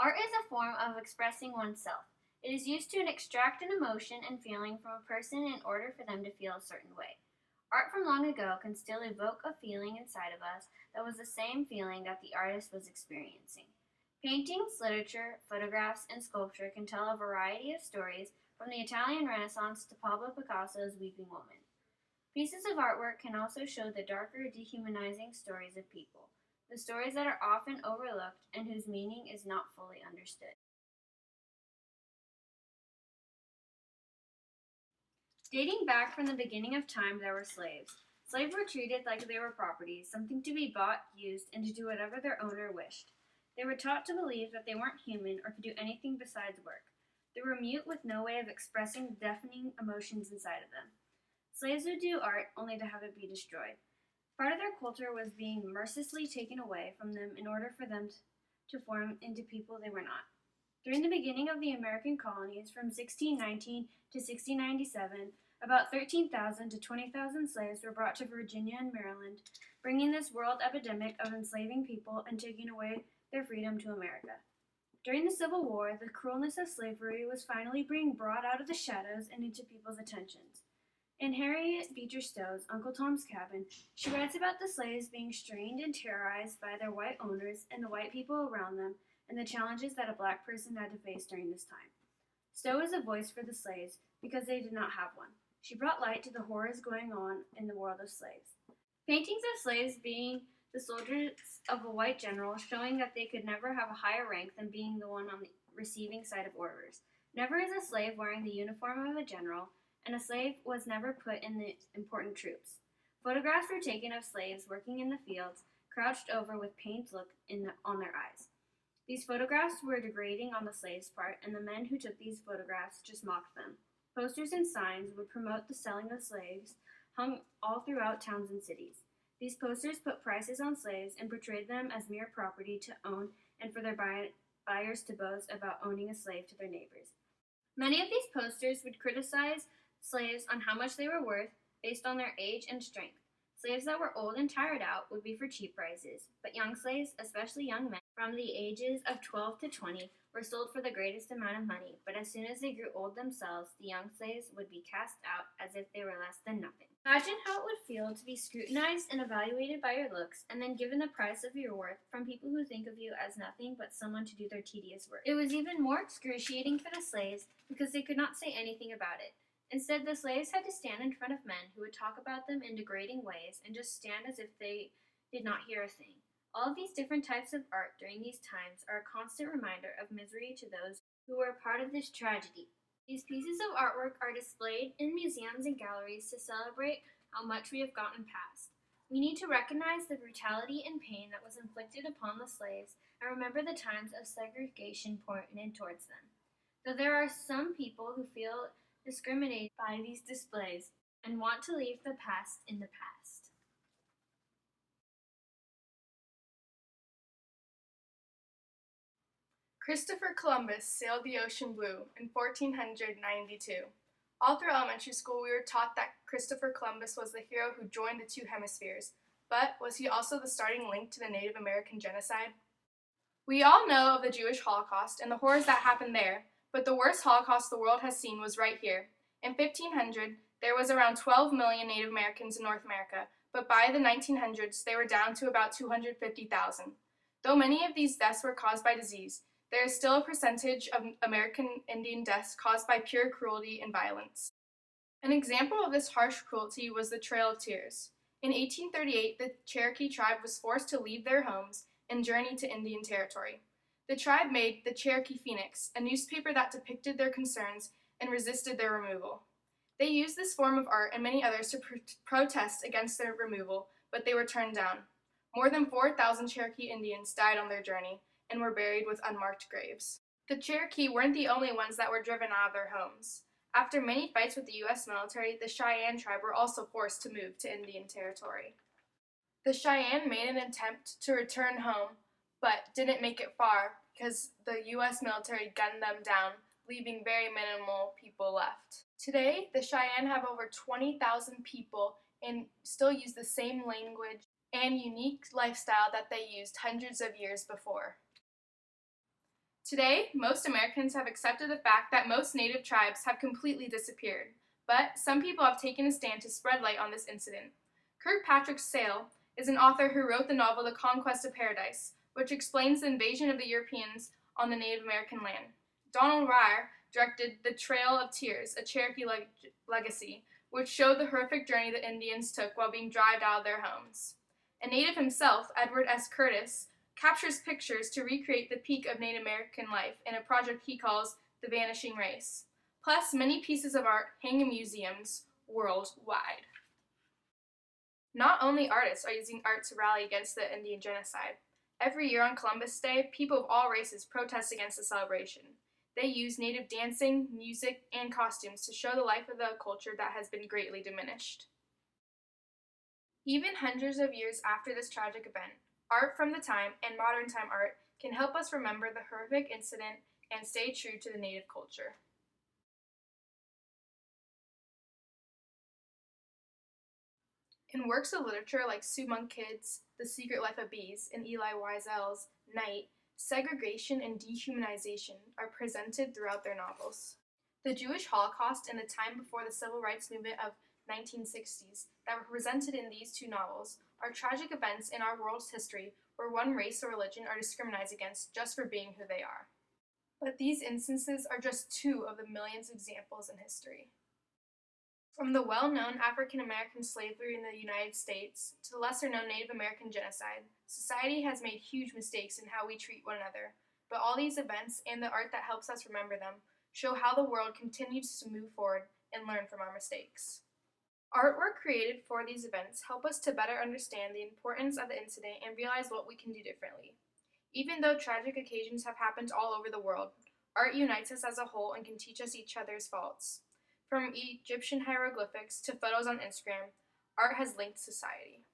Art is a form of expressing oneself. It is used to extract an emotion and feeling from a person in order for them to feel a certain way. Art from long ago can still evoke a feeling inside of us that was the same feeling that the artist was experiencing. Paintings, literature, photographs, and sculpture can tell a variety of stories from the Italian Renaissance to Pablo Picasso's Weeping Woman. Pieces of artwork can also show the darker, dehumanizing stories of people, the stories that are often overlooked and whose meaning is not fully understood. Dating back from the beginning of time, there were slaves. Slaves were treated like they were property, something to be bought, used, and to do whatever their owner wished. They were taught to believe that they weren't human or could do anything besides work. They were mute with no way of expressing the deafening emotions inside of them. Slaves would do art only to have it be destroyed. Part of their culture was being mercilessly taken away from them in order for them to form into people they were not. During the beginning of the American colonies, from 1619 to 1697, about 13,000 to 20,000 slaves were brought to Virginia and Maryland, bringing this world epidemic of enslaving people and taking away their freedom to America. During the Civil War, the cruelness of slavery was finally being brought out of the shadows and into people's attentions. In Harriet Beecher Stowe's Uncle Tom's Cabin, she writes about the slaves being strained and terrorized by their white owners and the white people around them, and the challenges that a black person had to face during this time. Stowe is a voice for the slaves because they did not have one. She brought light to the horrors going on in the world of slaves. Paintings of slaves being the soldiers of a white general, showing that they could never have a higher rank than being the one on the receiving side of orders. Never is a slave wearing the uniform of a general, and a slave was never put in the important troops. Photographs were taken of slaves working in the fields, crouched over with pained look on their eyes. These photographs were degrading on the slaves' part, and the men who took these photographs just mocked them. Posters and signs would promote the selling of slaves, hung all throughout towns and cities. These posters put prices on slaves and portrayed them as mere property to own and for their buyers to boast about owning a slave to their neighbors. Many of these posters would criticize slaves on how much they were worth based on their age and strength. Slaves that were old and tired out would be for cheap prices, but young slaves, especially young men from the ages of 12 to 20, were sold for the greatest amount of money, but as soon as they grew old themselves, the young slaves would be cast out as if they were less than nothing. Imagine how it would feel to be scrutinized and evaluated by your looks, and then given the price of your worth from people who think of you as nothing but someone to do their tedious work. It was even more excruciating for the slaves because they could not say anything about it. Instead, the slaves had to stand in front of men who would talk about them in degrading ways and just stand as if they did not hear a thing. All of these different types of art during these times are a constant reminder of misery to those who were a part of this tragedy. These pieces of artwork are displayed in museums and galleries to celebrate how much we have gotten past. We need to recognize the brutality and pain that was inflicted upon the slaves and remember the times of segregation pointed towards them. Though there are some people who feel discriminated by these displays and want to leave the past in the past. Christopher Columbus sailed the ocean blue in 1492. All through elementary school, we were taught that Christopher Columbus was the hero who joined the two hemispheres. But was he also the starting link to the Native American genocide? We all know of the Jewish Holocaust and the horrors that happened there, but the worst Holocaust the world has seen was right here. In 1500, there was around 12 million Native Americans in North America, but by the 1900s, they were down to about 250,000. Though many of these deaths were caused by disease, there is still a percentage of American Indian deaths caused by pure cruelty and violence. An example of this harsh cruelty was the Trail of Tears. In 1838, the Cherokee tribe was forced to leave their homes and journey to Indian Territory. The tribe made the Cherokee Phoenix, a newspaper that depicted their concerns and resisted their removal. They used this form of art and many others to protest against their removal, but they were turned down. More than 4,000 Cherokee Indians died on their journey and were buried with unmarked graves. The Cherokee weren't the only ones that were driven out of their homes. After many fights with the U.S. military, the Cheyenne tribe were also forced to move to Indian Territory. The Cheyenne made an attempt to return home, but didn't make it far because the U.S. military gunned them down, leaving very minimal people left. Today, the Cheyenne have over 20,000 people and still use the same language and unique lifestyle that they used hundreds of years before. Today, most Americans have accepted the fact that most Native tribes have completely disappeared, but some people have taken a stand to spread light on this incident. Kirkpatrick Sale is an author who wrote the novel The Conquest of Paradise, which explains the invasion of the Europeans on the Native American land. Donald Ryer directed The Trail of Tears, a Cherokee legacy, which showed the horrific journey the Indians took while being driven out of their homes. A native himself, Edward S. Curtis, captures pictures to recreate the peak of Native American life in a project he calls The Vanishing Race. Plus, many pieces of art hang in museums worldwide. Not only artists are using art to rally against the Indian genocide. Every year on Columbus Day, people of all races protest against the celebration. They use Native dancing, music, and costumes to show the life of the culture that has been greatly diminished. Even hundreds of years after this tragic event, art from the time and modern time art can help us remember the horrific incident and stay true to the Native culture. In works of literature like Sue Monk Kidd's The Secret Life of Bees and Elie Wiesel's Night, segregation and dehumanization are presented throughout their novels. The Jewish Holocaust and the time before the civil rights movement of 1960s that were presented in these two novels are tragic events in our world's history where one race or religion are discriminated against just for being who they are. But these instances are just two of the millions of examples in history. From the well-known African American slavery in the United States to the lesser-known Native American genocide, society has made huge mistakes in how we treat one another, but all these events and the art that helps us remember them show how the world continues to move forward and learn from our mistakes. Artwork created for these events help us to better understand the importance of the incident and realize what we can do differently. Even though tragic occasions have happened all over the world, art unites us as a whole and can teach us each other's faults. From Egyptian hieroglyphics to photos on Instagram, art has linked society.